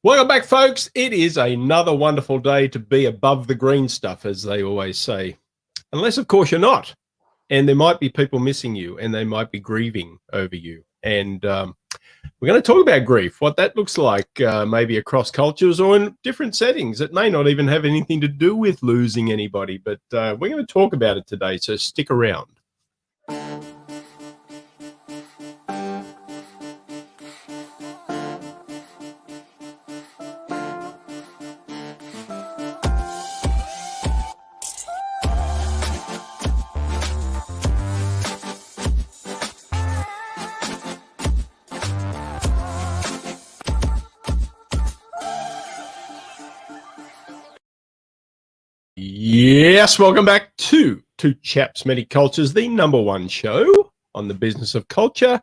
Welcome back, folks. It is another wonderful day to be above the green stuff, as they always say. Unless, of course, you're not. And there might be people missing you, and they might be grieving over you. And we're going to talk about grief, what that looks like, maybe across cultures or in different settings. It may not even have anything to do with losing anybody, but we're going to talk about it today, so stick around. Yes, welcome back to Chaps, Many Cultures, the #1 show on the business of culture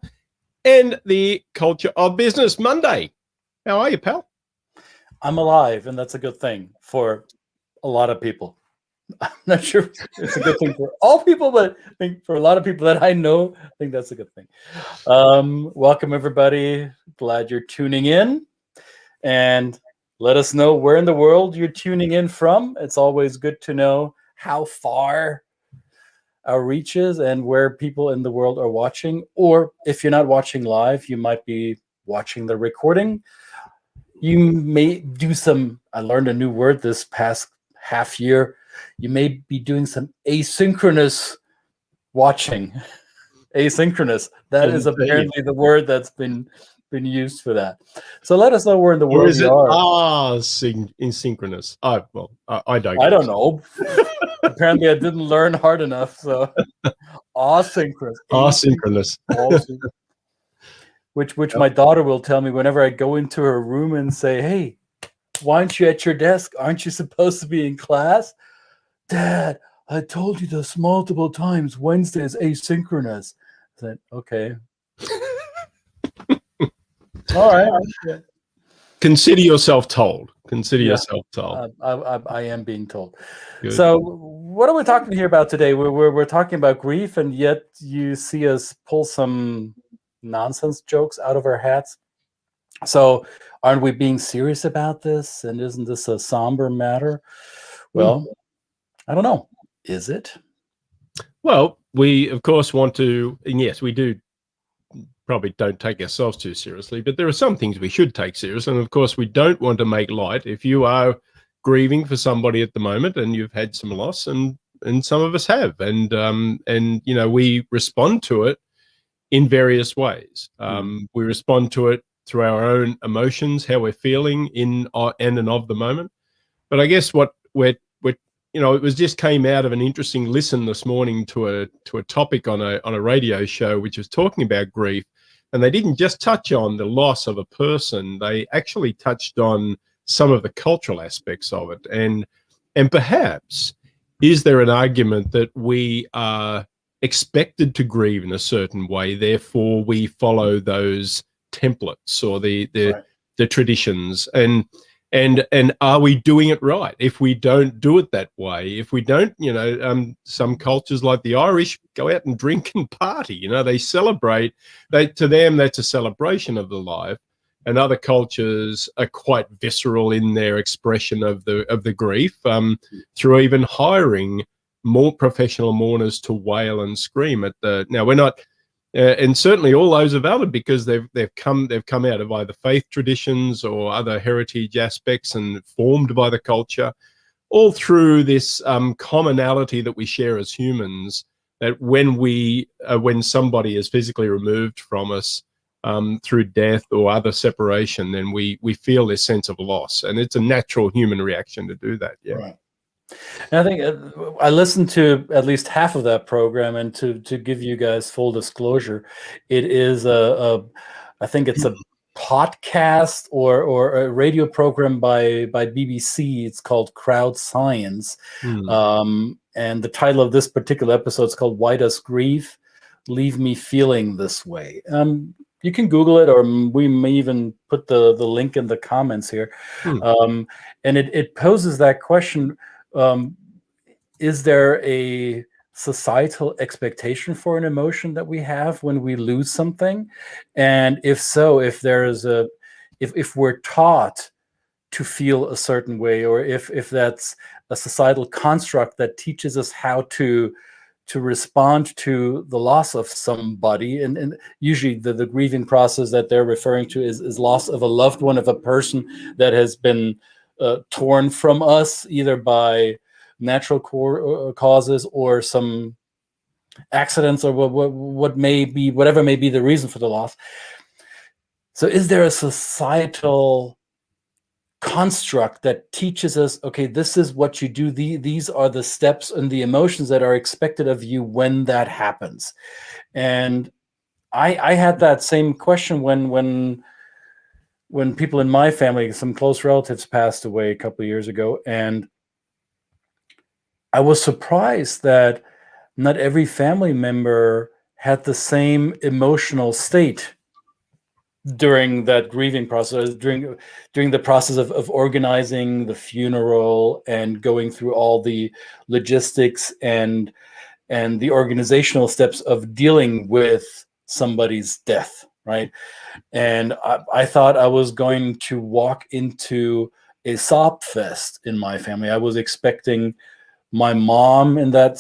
and the culture of business. Monday. How are you, pal? I'm alive, and that's a good thing for a lot of people. I'm not sure it's a good thing for all people, but I think for a lot of people that I know, I think that's a good thing. Welcome, everybody. Glad you're tuning in. And let us know where in the world you're tuning in from. It's always good to know how far our reach is and where people in the world are watching. Or if you're not watching live, you might be watching the recording. You may do some, I learned a new word this past half year. You may be doing some asynchronous watching. Asynchronous. That is apparently the word that's been used for that. So let us know where in the world you are. Asynchronous. I don't. I don't know. Apparently, I didn't learn hard enough. So asynchronous. Asynchronous. Which my daughter will tell me whenever I go into her room and say, "Hey, why aren't you at your desk? Aren't you supposed to be in class?" "Dad, I told you this multiple times. Wednesday is asynchronous." I said, "Okay." All right. Consider yourself told. Consider yourself told. I am being told. Good. So what are we talking here about today? We're talking about grief, and yet you see us pull some nonsense jokes out of our hats. So aren't we being serious about this? And isn't this a somber matter? Well, I don't know. Is it? Well, we, of course, want to, and yes, we do probably don't take ourselves too seriously, but there are some things we should take serious. And of course, we don't want to make light. If you are grieving for somebody at the moment and you've had some loss, and some of us have, and you know, we respond to it in various ways. We respond to it through our own emotions, how we're feeling in and of the moment. But I guess what we're you know, it was just came out of an interesting listen this morning to a topic on a radio show, which was talking about grief. And they didn't just touch on the loss of a person. They actually touched on some of the cultural aspects of it. And perhaps, is there an argument that we are expected to grieve in a certain way, therefore we follow those templates or the traditions? And are we doing it right if we don't do it that way? If we don't, you know, some cultures like the Irish go out and drink and party. You know, they celebrate. To them, that's a celebration of the life. And other cultures are quite visceral in their expression of the grief, through even hiring more professional mourners to wail and scream at the. Now we're not. And certainly all those are valid because they've come out of either faith traditions or other heritage aspects and formed by the culture, all through this commonality that we share as humans, that when somebody is physically removed from us through death or other separation, then we feel this sense of loss, and it's a natural human reaction to do that. Yeah. Right. And I think I listened to at least half of that program, and to give you guys full disclosure, it is I think it's a podcast or a radio program by BBC. It's called Crowd Science, and the title of this particular episode is called "Why Does Grief Leave Me Feeling This Way?" You can Google it, or we may even put the link in the comments here. And it poses that question. Is there a societal expectation for an emotion that we have when we lose something? And if so, if there is if we're taught to feel a certain way, or if that's a societal construct that teaches us how to respond to the loss of somebody. And usually the grieving process that they're referring to is loss of a loved one, of a person that has been torn from us, either by natural causes or some accidents, or what may be, whatever may be the reason for the loss. So is there a societal construct that teaches us, okay, this is what you do, these are the steps and the emotions that are expected of you when that happens? And I had that same question when people in my family, some close relatives, passed away a couple of years ago, and I was surprised that not every family member had the same emotional state during that grieving process, during the process of organizing the funeral and going through all the logistics and the organizational steps of dealing with somebody's death, right? And I thought I was going to walk into a sob fest in my family. I was expecting my mom in that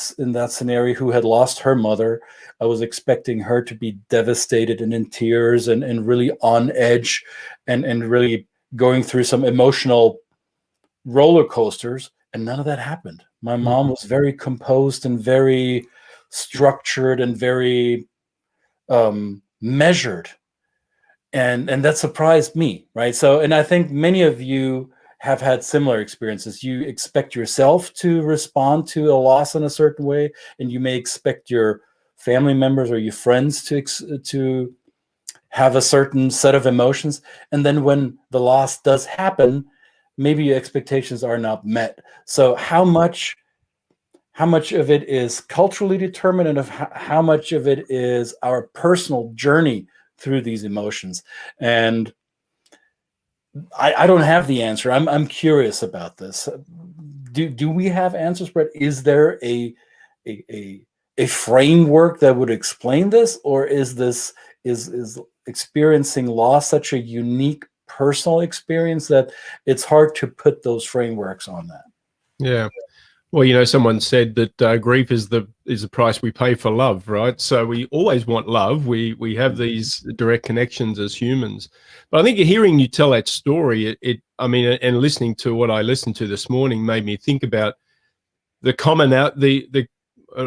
scenario, who had lost her mother, I was expecting her to be devastated and in tears and really on edge and really going through some emotional roller coasters. And none of that happened. My mom was very composed and very structured and very measured. And that surprised me, right? So, and I think many of you have had similar experiences. You expect yourself to respond to a loss in a certain way, and you may expect your family members or your friends to have a certain set of emotions. And then when the loss does happen, maybe your expectations are not met. So how much of it is culturally determined, and of how much of it is our personal journey through these emotions? And I don't have the answer. I'm curious about this. Do we have answers, Brett? Is there a framework that would explain this, or is experiencing loss such a unique personal experience that it's hard to put those frameworks on that? Yeah. Well, someone said that grief is the price we pay for love, right? So we always want love. We have these direct connections as humans. But I think hearing you tell that story, and listening to what I listened to this morning made me think about the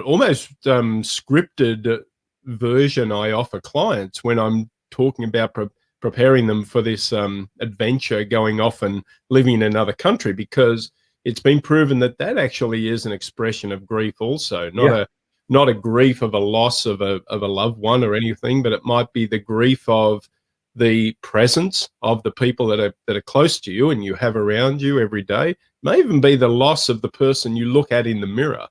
almost scripted version I offer clients when I'm talking about preparing them for this adventure, going off and living in another country, because it's been proven that actually is an expression of grief also, not a grief of a loss of a loved one or anything, but it might be the grief of the presence of the people that are close to you and you have around you every day. It may even be the loss of the person you look at in the mirror,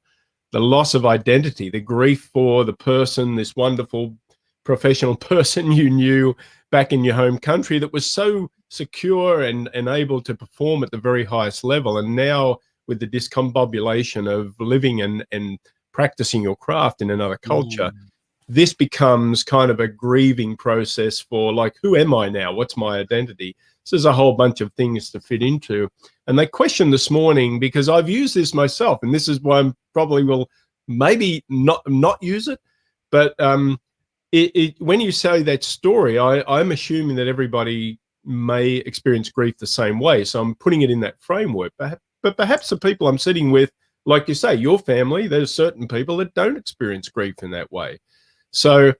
the loss of identity, the grief for the person, this wonderful professional person you knew back in your home country that was so secure and able to perform at the very highest level. And now with the discombobulation of living and practicing your craft in another culture, this becomes kind of a grieving process for, like, who am I now? What's my identity? So there's a whole bunch of things to fit into. And they questioned this morning, because I've used this myself, and this is why I probably will maybe not use it. But when you say that story, I'm assuming that everybody may experience grief the same way. So I'm putting it in that framework. But perhaps the people I'm sitting with, like you say, your family, there's certain people that don't experience grief in that way. So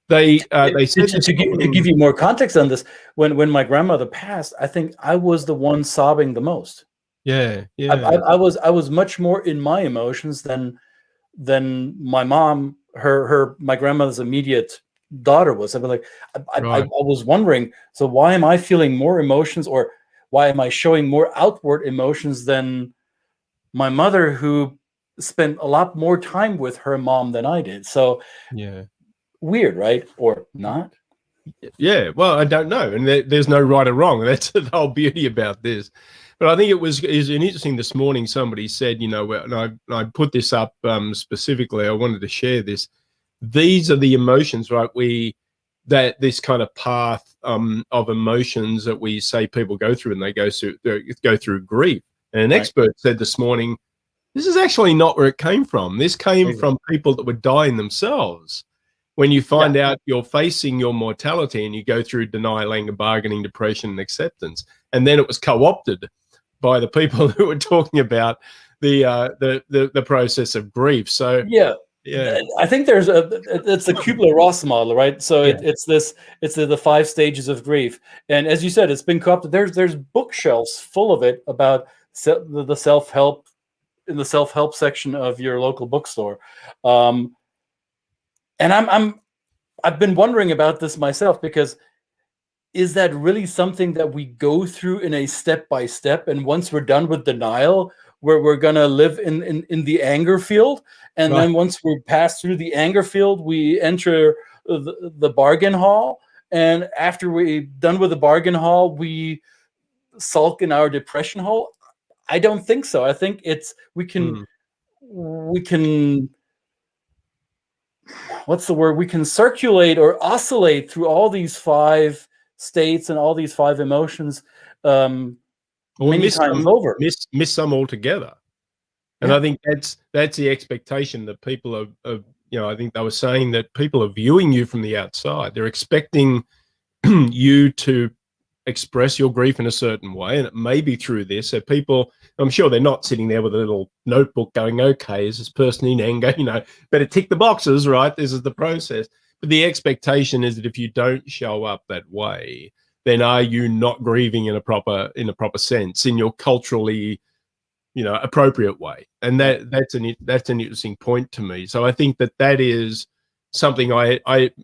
they said to give you more context on this, when my grandmother passed, I think I was the one sobbing the most. Yeah. I was much more in my emotions than my mom, my grandmother's immediate daughter was. I was like, I was wondering, so why am I feeling more emotions, or why am I showing more outward emotions than my mother, who spent a lot more time with her mom than I did? So yeah, weird, right? Or not? Yeah, well, I don't know, and there's no right or wrong. That's the whole beauty about this. But I think it was interesting this morning. Somebody said, and I put this up specifically. I wanted to share this. These are the emotions, right? that this kind of path of emotions that we say people go through, and they go through grief. And an expert said this morning, this is actually not where it came from. This came from people that were dying themselves. When you find out you're facing your mortality and you go through denial, anger, bargaining, depression, and acceptance, and then it was co-opted by the people who were talking about the process of grief. So yeah, I think it's the 𝙏𝙬𝙤 model, right? So it's the 5 stages of grief, and as you said, it's been co-opted. There's bookshelves full of it about the self-help in the self-help section of your local bookstore, and I've been wondering about this myself, because is that really something that we go through in a step-by-step, and once we're done with denial, we're gonna live in the anger field, and then once we pass through the anger field, we enter the bargain hall, and after we're done with the bargain hall, we sulk in our depression hole? I don't think so. I think we can what's the word? We can circulate or oscillate through all these 5 states and all these 5 emotions many times over. Miss some altogether. And I think that's the expectation that people are, I think they were saying that people are viewing you from the outside. They're expecting you to express your grief in a certain way, and it may be through this. So people, I'm sure they're not sitting there with a little notebook going, okay, is this person in anger? Better tick the boxes, right? This is the process. But the expectation is that if you don't show up that way, then are you not grieving in a proper sense, in your culturally, appropriate way? And that's an interesting point to me. So I think that is something I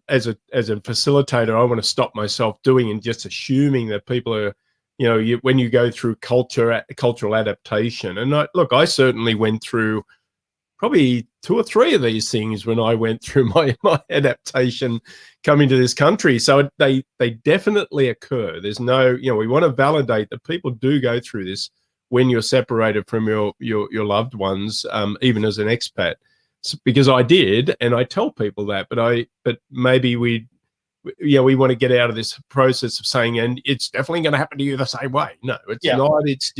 as a facilitator, I want to stop myself doing, and just assuming that people are, when you go through cultural adaptation. And I certainly went through probably 2 or 3 of these things when I went through my adaptation coming to this country. So they definitely occur. There's no, we want to validate that people do go through this when you're separated from your loved ones, even as an expat. Because I did, and I tell people that, but maybe we want to get out of this process of saying, and it's definitely going to happen to you the same way. No, it's not. It's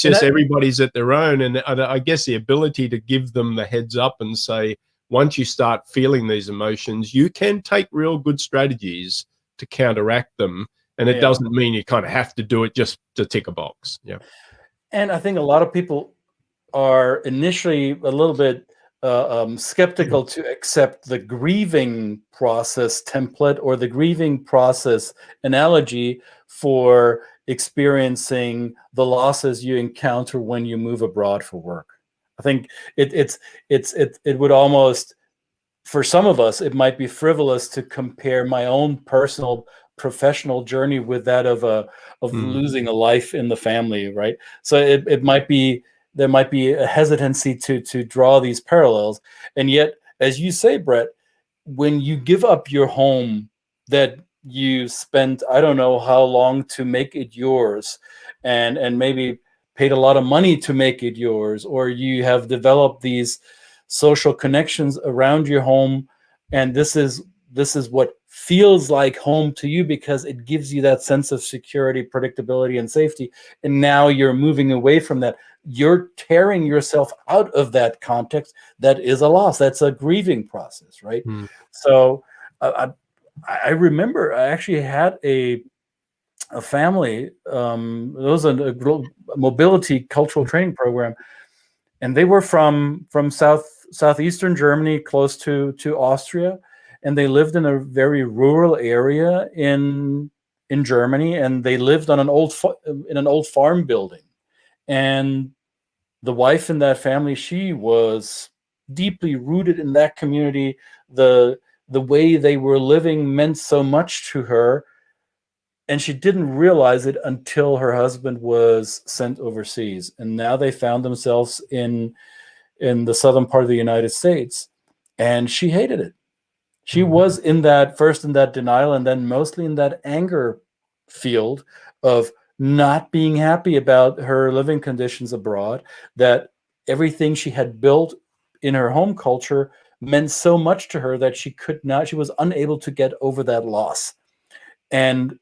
just everybody's at their own. And I guess the ability to give them the heads up and say, once you start feeling these emotions, you can take real good strategies to counteract them. And it doesn't mean you kind of have to do it just to tick a box. Yeah. And I think a lot of people are initially a little bit skeptical to accept the grieving process template or the grieving process analogy for experiencing the losses you encounter when you move abroad for work. I think it would almost, for some of us, it might be frivolous to compare my own personal professional journey with that of losing a life in the family, right? So it might be, there might be a hesitancy to draw these parallels. And yet, as you say, Brett, when you give up your home that you spent, I don't know how long to make it yours, and maybe paid a lot of money to make it yours, or you have developed these social connections around your home, and this is what feels like home to you because it gives you that sense of security, predictability, and safety. And now you're moving away from that. You're tearing yourself out of that context. That is a loss. That's a grieving process, right? So I remember I actually had a family, it was a mobility cultural training program, and they were from southeastern Germany, close to Austria, and they lived in a very rural area in Germany, and they lived on in an old farm building. And the wife in that family, she was deeply rooted in that community. The way they were living meant so much to her, and she didn't realize it until her husband was sent overseas. And now they found themselves in the southern part of the United States, and she hated it. She was first in that denial, and then mostly in that anger field of not being happy about her living conditions abroad, that everything she had built in her home culture meant so much to her that she was unable to get over that loss. And it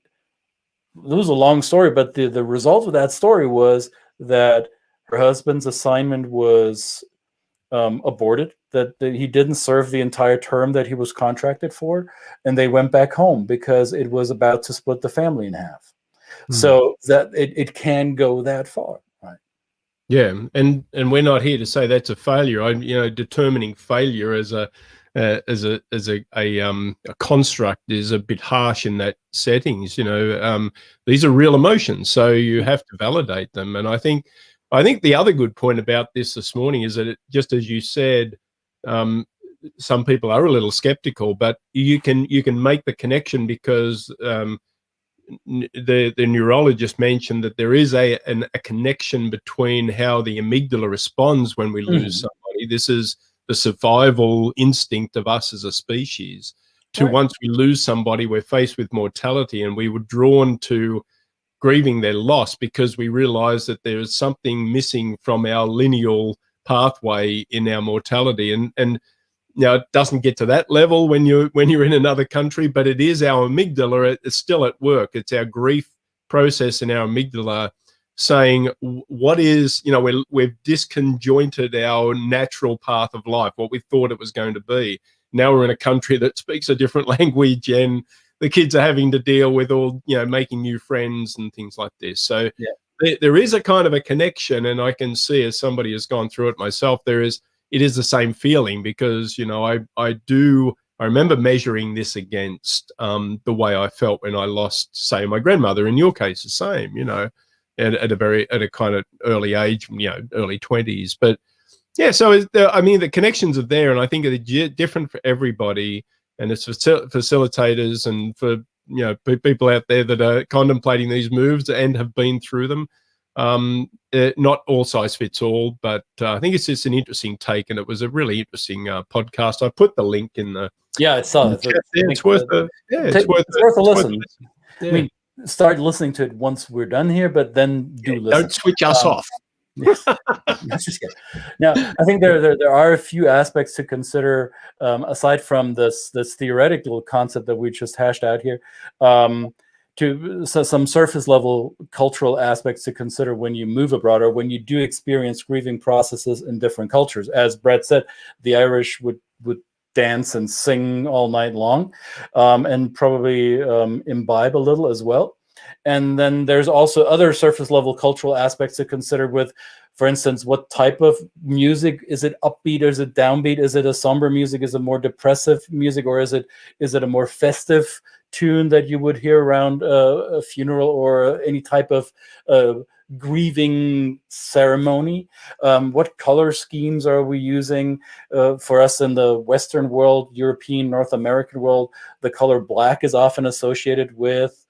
was a long story, but the result of that story was that her husband's assignment was aborted, that he didn't serve the entire term that he was contracted for, and they went back home because it was about to split the family in half. So that it can go that far, right? Yeah, and we're not here to say that's a failure. Determining failure as a construct is a bit harsh in that settings. These are real emotions, so you have to validate them. And I think the other good point about this morning is that just as you said, some people are a little skeptical, but you can make the connection because the neurologist mentioned that there is a connection between how the amygdala responds when we lose somebody. This is the survival instinct of us as a species. Once we lose somebody, we're faced with mortality, and we were drawn to grieving their loss because we realize that there is something missing from our lineal pathway in our mortality. And now, it doesn't get to that level when you're in another country, but it is our amygdala. It's still at work. It's our grief process in our amygdala saying, what is, we've disconjointed our natural path of life, what we thought it was going to be. Now we're in a country that speaks a different language, and the kids are having to deal with all, making new friends and things like this. So there is a kind of a connection, and I can see, as somebody has gone through it myself, it is the same feeling because, I remember measuring this against the way I felt when I lost, say, my grandmother. In your case, the same, at a kind of early age, early 20s. But yeah, so the connections are there, and I think they're different for everybody. And it's facilitators and for people out there that are contemplating these moves and have been through them. Not all size fits all, but I think it's just an interesting take, and it was a really interesting podcast. I put the link in the I saw it. It's worth a listen. Yeah. I mean, start listening to it once we're done here, but then listen. Don't switch us off. Yes. Now, I think there are a few aspects to consider aside from this theoretical concept that we just hashed out here. Some surface level cultural aspects to consider when you move abroad or when you do experience grieving processes in different cultures. As Brett said, the Irish would dance and sing all night long, and probably imbibe a little as well. And then there's also other surface level cultural aspects to consider with, for instance, what type of music? Is it upbeat or is it downbeat? Is it a somber music? Is it more depressive music? Or is it a more festive tune that you would hear around a funeral or any type of grieving ceremony? What color schemes are we using? For us in the Western world, European, North American world, the color black is often associated with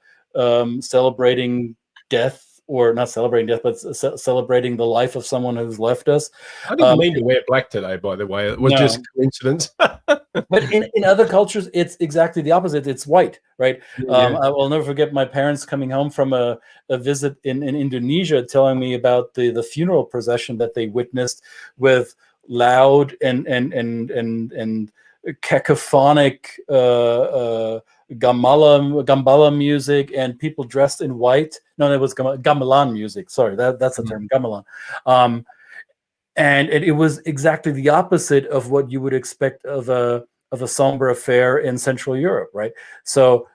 celebrating death, or not celebrating death, but celebrating the life of someone who's left us. I didn't mean to wear black today, by the way. It was just a coincidence. But in other cultures, it's exactly the opposite. It's white, right? I will never forget my parents coming home from a visit in Indonesia, telling me about the funeral procession that they witnessed with loud and cacophonic gamelan music and people dressed in white. No, it was gamelan music. Sorry, that's the term, gamelan. And it was exactly the opposite of what you would expect of a somber affair in Central Europe, right? So,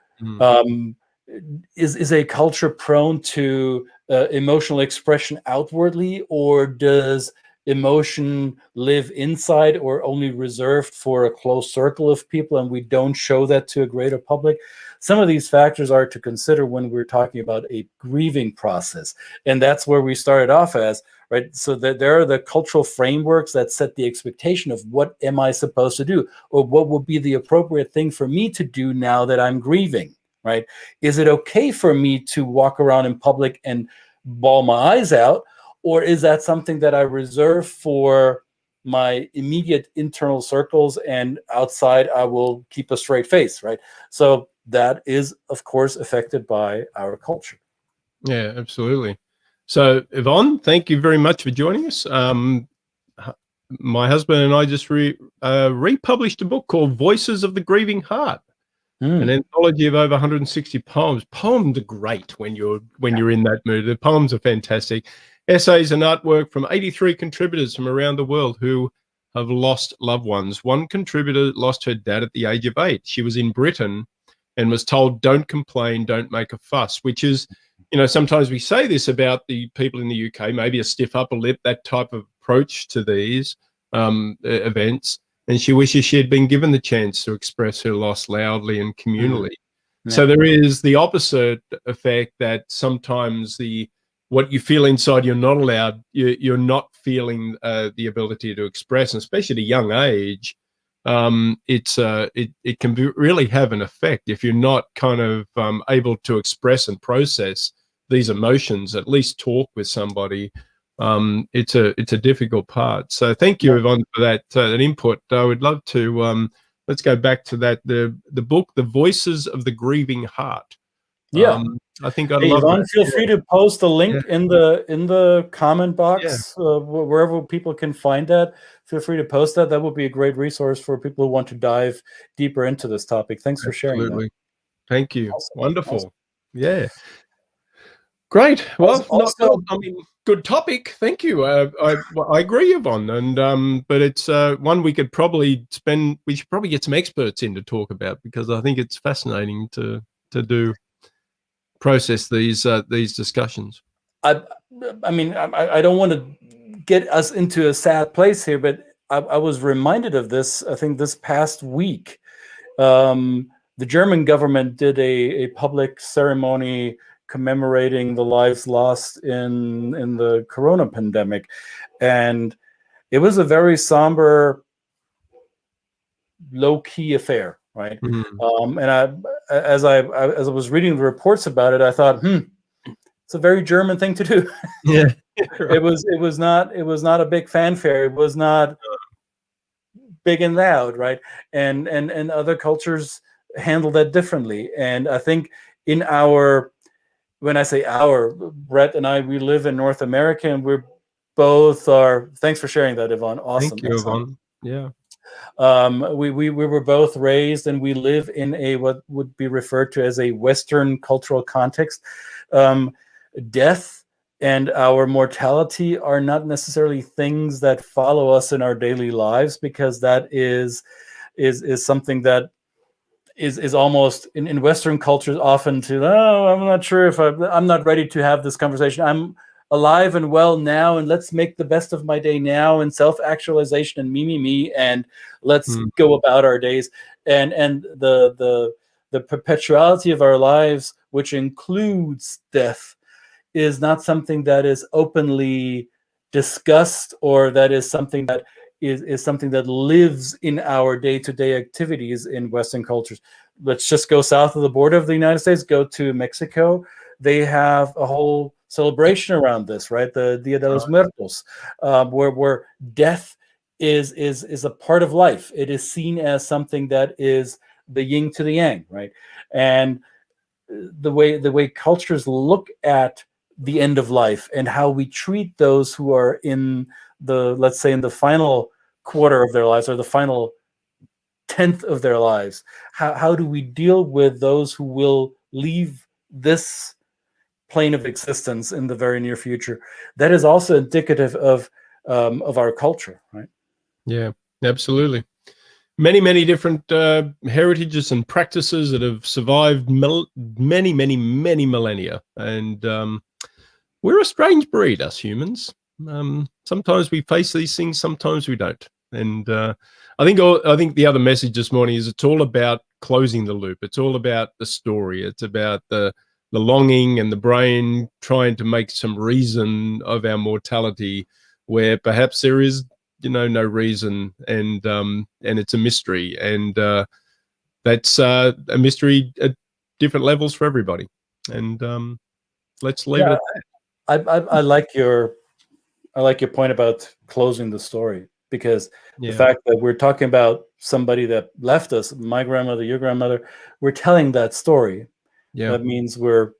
is a culture prone to emotional expression outwardly, or does emotion live inside, or only reserved for a close circle of people, and we don't show that to a greater public? Some of these factors are to consider when we're talking about a grieving process, and that's where we started off as, right? So that there are the cultural frameworks that set the expectation of what am I supposed to do, or what will be the appropriate thing for me to do now that I'm grieving, right? Is it okay for me to walk around in public and bawl my eyes out? Or is that something that I reserve for my immediate internal circles, and outside I will keep a straight face, right? So that is, of course, affected by our culture. Yeah, absolutely. So, Yvonne, thank you very much for joining us. my husband and I just republished a book called Voices of the Grieving Heart, an anthology of over 160 poems. Poems are great when you're in that mood. The poems are fantastic. Essays and artwork from 83 contributors from around the world who have lost loved ones. One contributor lost her dad at the age of 8. She was in Britain and was told, "Don't complain, don't make a fuss," which is, sometimes we say this about the people in the UK, maybe a stiff upper lip, that type of approach to these events. And she wishes she had been given the chance to express her loss loudly and communally. Yeah. So there is the opposite effect, that sometimes what you feel inside, you're not allowed, you're not feeling the ability to express, and especially at a young age, it can really have an effect if you're not kind of able to express and process these emotions. At least talk with somebody. It's a difficult part. So thank you, Yvonne, for that input. I would love to let's go back to that, the book, The Voices of the Grieving Heart. I think I'd love Yvonne, that. feel free to post a link in the comment box, wherever people can find that. Feel free to post that. That would be a great resource for people who want to dive deeper into this topic. Thanks for sharing that. Thank you. Awesome. Wonderful. Awesome. Yeah. Great. Well, also, good topic. Thank you. I agree, Yvonne, and but it's one we could probably we should probably get some experts in to talk about, because I think it's fascinating to process these discussions. I mean, I don't want to get us into a sad place here, but I was reminded of this, I think this past week. The German government did a public ceremony commemorating the lives lost in the Corona pandemic, and it was a very somber, low-key affair, right? And as I was reading the reports about it, I thought, it's a very German thing to do. Yeah. It was not a big fanfare. It was not big and loud, right? And other cultures handle that differently. And I think in when I say Brett and I, we live in North America, and we're both are. Thanks for sharing that, Yvonne. Awesome. Thank you, Yvonne. Yeah. We were both raised, and we live in what would be referred to as a Western cultural context. Death and our mortality are not necessarily things that follow us in our daily lives, because that is something that is almost in Western cultures often I'm not sure if I'm not ready to have this conversation. I'm alive and well now, and let's make the best of my day now, and self-actualization and me, and let's go about our days. And the perpetuality of our lives, which includes death, is not something that is openly discussed, or that is something that is something that lives in our day-to-day activities in Western cultures. Let's just go south of the border of the United States, go to Mexico. They have a whole celebration around this, right? The Dia de los Muertos, where death is a part of life. It is seen as something that is the yin to the yang, right? And the way cultures look at the end of life, and how we treat those who are in let's say in the final quarter of their lives, or the final 10th of their lives, how do we deal with those who will leave this plane of existence in the very near future? That is also indicative of our culture, right? Yeah, absolutely. Many different heritages and practices that have survived many millennia, and we're a strange breed, us humans. Sometimes we face these things, sometimes we don't. And I think the other message this morning is it's all about closing the loop. It's all about the story. It's about the longing and the brain trying to make some reason of our mortality, where perhaps there is no reason, and it's a mystery, and that's a mystery at different levels for everybody. And let's leave it at that. I like your point about closing the story, because the fact that we're talking about somebody that left us, my grandmother, your grandmother, we're telling that story. That means we're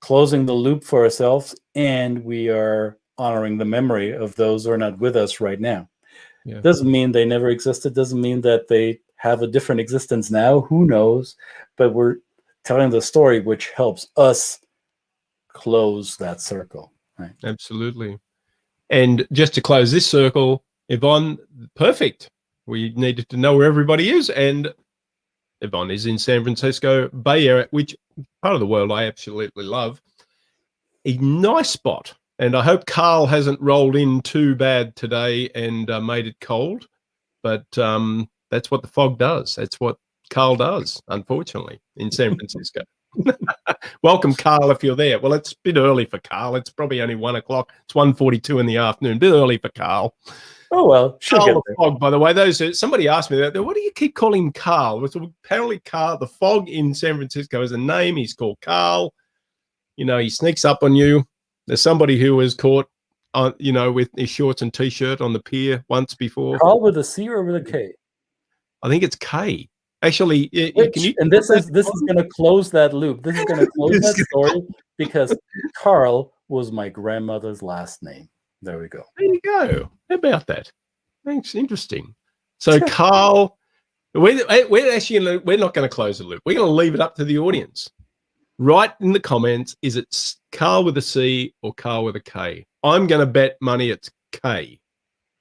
closing the loop for ourselves, and we are honoring the memory of those who are not with us right now. Yeah. Doesn't mean they never existed. Doesn't mean that they have a different existence now. Who knows? But we're telling the story, which helps us close that circle. Right? Absolutely. And just to close this circle, Yvonne, perfect. We needed to know where everybody is, and Yvonne is in San Francisco Bay Area, which part of the world I absolutely love. A nice spot. And I hope Carl hasn't rolled in too bad today and made it cold. But that's what the fog does. That's what Carl does, unfortunately, in San Francisco. Welcome, Carl, if you're there. Well, it's a bit early for Carl. It's probably only 1 o'clock. It's 1:42 in the afternoon. A bit early for Carl. Oh, well, Carl the fog, by the way. Somebody asked me that. What do you keep calling him Carl? So apparently, Carl, the fog in San Francisco is a name. He's called Carl. You know, he sneaks up on you. There's somebody who was caught, you know, with his shorts and t-shirt on the pier once before. Carl with a C or with a K? I think it's K. Actually, and this is going to close that loop. This is going to close that story because Carl was my grandmother's last name. There we go. There you go. How about that? Thanks. Interesting. So, Carl, we're not going to close the loop. We're going to leave it up to the audience. Write in the comments, is it Carl with a C or Carl with a K? I'm going to bet money it's K,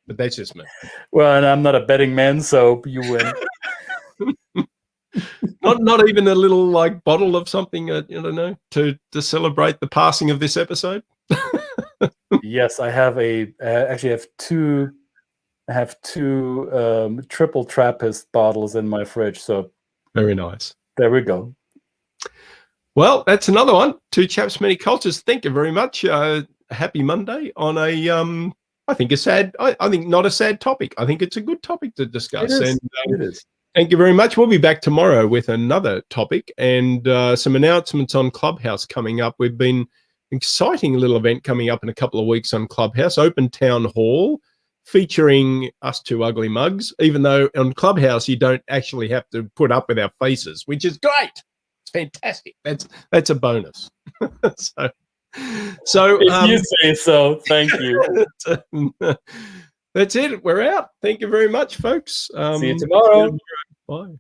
but that's just me. Well, and I'm not a betting man, so you win. not even a little like bottle of something, I don't know, to celebrate the passing of this episode. Yes, I have actually have two. I have two triple Trappist bottles in my fridge. So very nice. There we go. Well, that's another one. Two Chaps, Many Cultures. Thank you very much. Happy Monday on a, I think not a sad topic. I think it's a good topic to discuss. It is. Thank you very much. We'll be back tomorrow with another topic and some announcements on Clubhouse coming up. We've been exciting little event coming up in a couple of weeks on Clubhouse, Open Town Hall, featuring us two ugly mugs, even though on Clubhouse you don't actually have to put up with our faces, which is great. It's fantastic. That's a bonus. so if you say so, thank you. That's it. We're out. Thank you very much, folks. See you tomorrow. Bye.